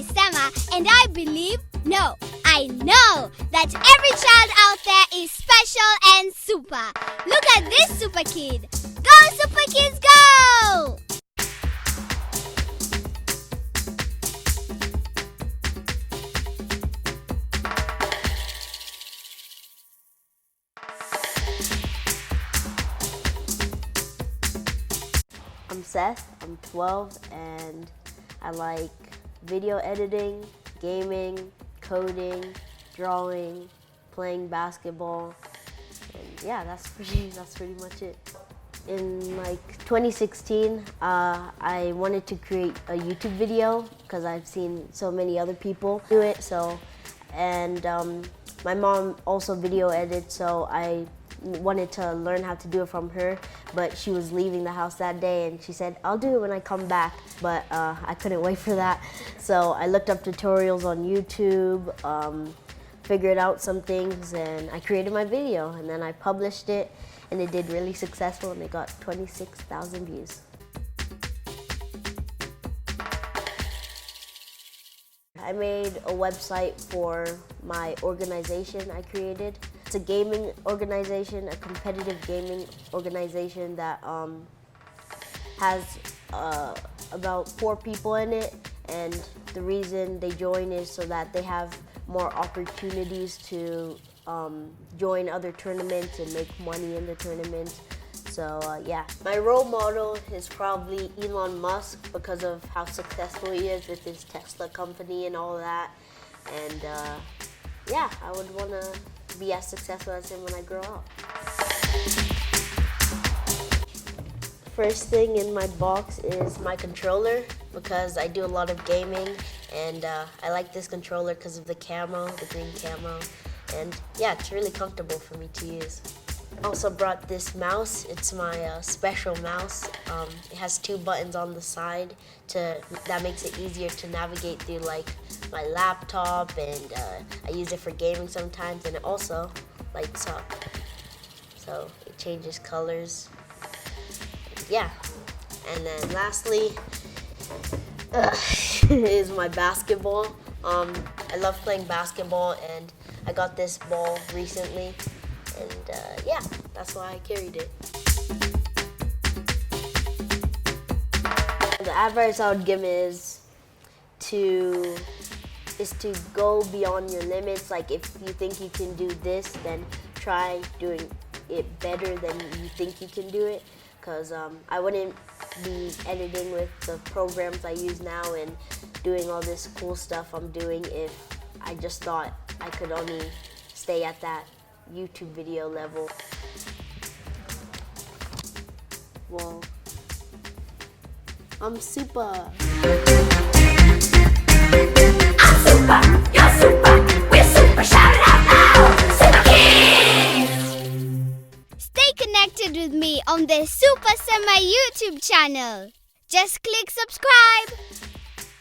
is Sema, and I believe, no, I know that every child out there is special and super. Look at this Supa Kid. Go Supa Kids, go! I'm Seth, I'm 12, and I like video editing, gaming, coding, drawing, playing basketball, and yeah, that's pretty much it. In like 2016, I wanted to create a YouTube video because I've seen so many other people do it. And my mom also video edits, so I wanted to learn how to do it from her, but she was leaving the house that day and she said, I'll do it when I come back, but I couldn't wait for that. So I looked up tutorials on YouTube, figured out some things, and I created my video, and then I published it, and it did really successful, and it got 26,000 views. I made a website for my organization I created. It's a gaming organization, a competitive gaming organization that has about 4 people in it, and the reason they join is so that they have more opportunities to join other tournaments and make money in the tournaments. So yeah, my role model is probably Elon Musk because of how successful he is with his Tesla company and all that. And yeah, I would want to be as successful as him when I grow up. First thing in my box is my controller because I do a lot of gaming, and I like this controller because of the camo, the green camo, and yeah, it's really comfortable for me to use. I also brought this mouse. It's my special mouse. It has 2 buttons on the side that makes it easier to navigate through like my laptop, and I use it for gaming sometimes, and it also lights up. So it changes colors. Yeah. And then lastly is my basketball. I love playing basketball, and I got this ball recently. And yeah, that's why I carried it. The advice I would give is to go beyond your limits. Like if you think you can do this, then try doing it better than you think you can do it. Because I wouldn't be editing with the programs I use now and doing all this cool stuff I'm doing if I just thought I could only stay at that YouTube video level. Well, I'm super. I'm super, you're super, we're super, shout it out now, Supa Kids! Stay connected with me on the Supa Sema YouTube channel. Just click subscribe.